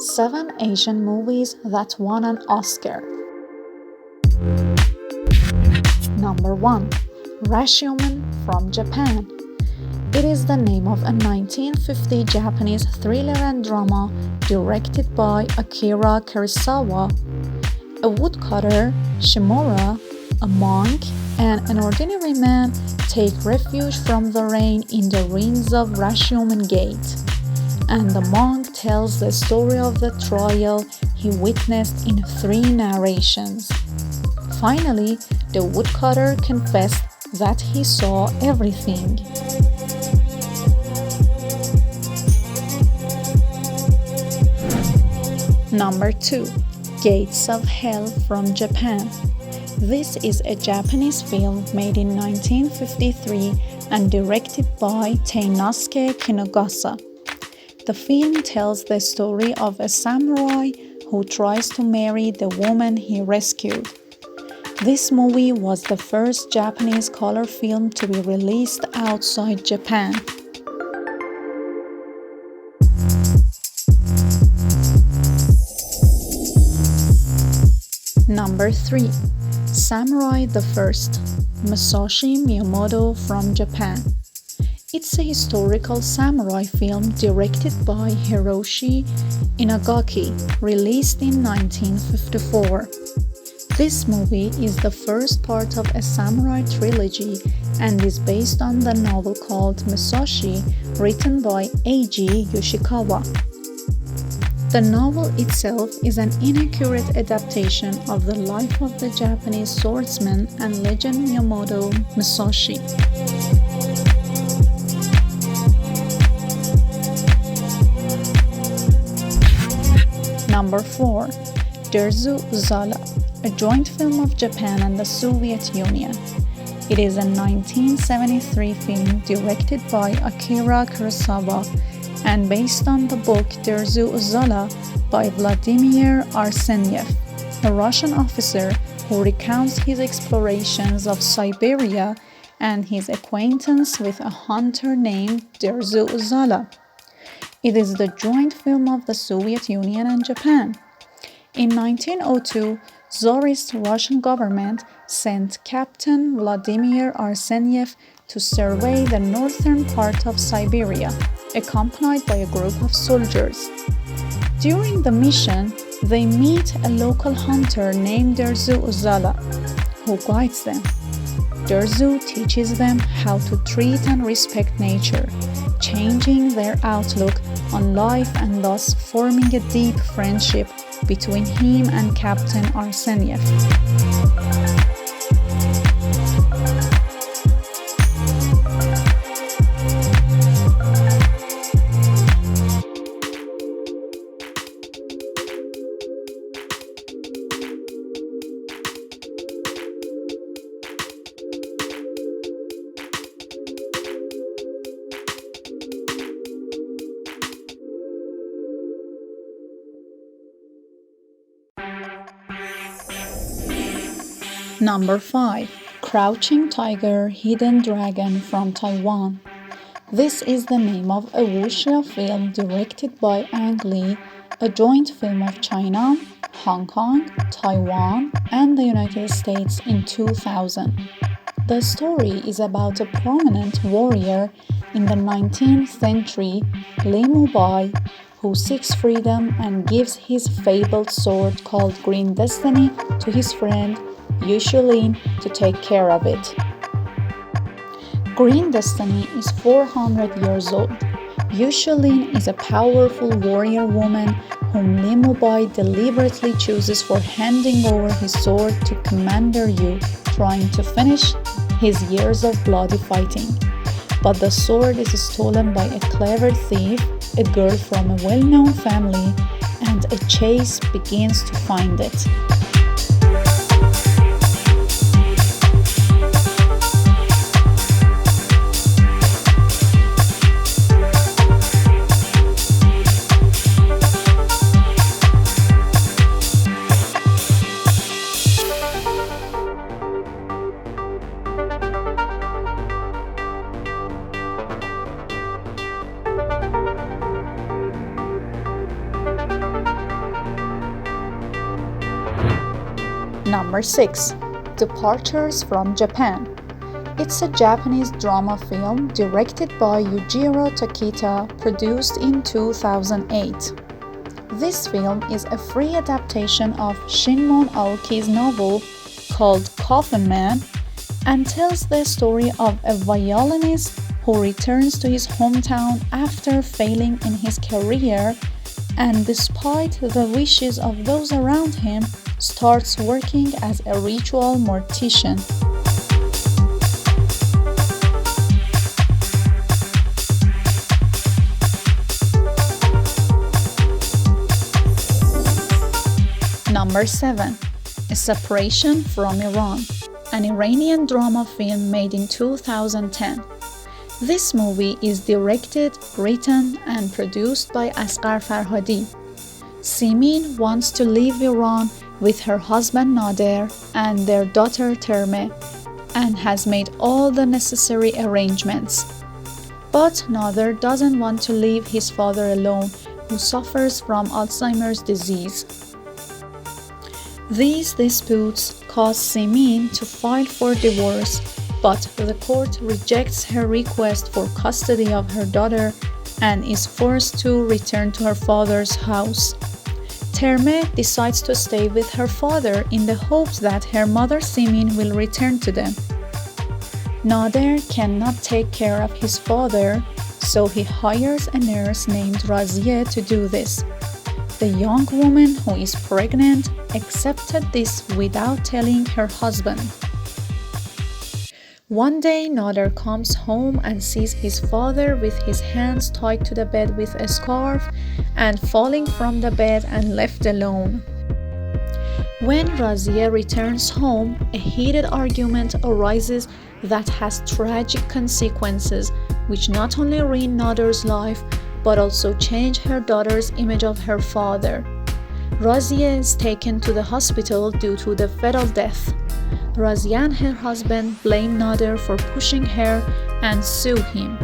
7 Asian movies that won an Oscar. Number 1. Rashomon from Japan. It is the name of a 1950 Japanese thriller and drama directed by Akira Kurosawa. A woodcutter, Shimura, a monk, and an ordinary man take refuge from the rain in the ruins of Rashomon Gate. And the monk tells the story of the trial he witnessed in 3 narrations. Finally, the woodcutter confessed that he saw everything. Number 2. Gates of Hell from Japan. This is a Japanese film made in 1953 and directed by Teinosuke Kinugasa. The film tells the story of a samurai who tries to marry the woman he rescued. This movie was the first Japanese color film to be released outside Japan. Number 3. Samurai the First, Masashi Miyamoto from Japan. It's a historical samurai film directed by Hiroshi Inagaki, released in 1954. This movie is the first part of a samurai trilogy and is based on the novel called Musashi, written by Eiji Yoshikawa. The novel itself is an inaccurate adaptation of the life of the Japanese swordsman and legend Miyamoto Musashi. Number 4. Derzu Uzala, a joint film of Japan and the Soviet Union. It is a 1973 film directed by Akira Kurosawa and based on the book Derzu Uzala by Vladimir Arseniev, a Russian officer who recounts his explorations of Siberia and his acquaintance with a hunter named Derzu Uzala. It is the joint film of the Soviet Union and Japan. In 1902, Tsarist Russian government sent Captain Vladimir Arseniev to survey the northern part of Siberia, accompanied by a group of soldiers. During the mission, they meet a local hunter named Derzu Uzala, who guides them. Derzu teaches them how to treat and respect nature, changing their outlook on life and thus forming a deep friendship between him and Captain Arseniev. Number 5. Crouching Tiger, Hidden Dragon from Taiwan. This is the name of a wuxia film directed by Ang Lee, a joint film of China, Hong Kong, Taiwan, and the United States in 2000. The story is about a prominent warrior in the 19th century, Li Mubai, who seeks freedom and gives his fabled sword called Green Destiny to his friend Yushu to take care of it. Green Destiny is 400 years old. Yushu is a powerful warrior woman whom Li Mubai deliberately chooses for handing over his sword to Commander Yu, trying to finish his years of bloody fighting. But the sword is stolen by a clever thief, a girl from a well-known family, and a chase begins to find it. Number 6. Departures from Japan. It's a Japanese drama film directed by Yujiro Takita, produced in 2008. This film is a free adaptation of Shinmon Aoki's novel called Coffin Man and tells the story of a violinist who returns to his hometown after failing in his career and, despite the wishes of those around him, starts working as a ritual mortician. Number 7. A Separation from Iran, an Iranian drama film made in 2010. This movie is directed, written, and produced by Asghar Farhadi. Simin wants to leave Iran with her husband Nader and their daughter Terme and has made all the necessary arrangements. But Nader doesn't want to leave his father alone, who suffers from Alzheimer's disease. These disputes cause Simin to file for divorce, but the court rejects her request for custody of her daughter and is forced to return to her father's house. Terme decides to stay with her father in the hopes that her mother Simin will return to them. Nader cannot take care of his father, so he hires a nurse named Razieh to do this. The young woman who is pregnant accepted this without telling her husband. One day, Nader comes home and sees his father with his hands tied to the bed with a scarf and falling from the bed and left alone. When Razieh returns home, a heated argument arises that has tragic consequences, which not only ruin Nader's life, but also change her daughter's image of her father. Razieh is taken to the hospital due to the fatal death. Razieh and her husband blame Nader for pushing her and sue him.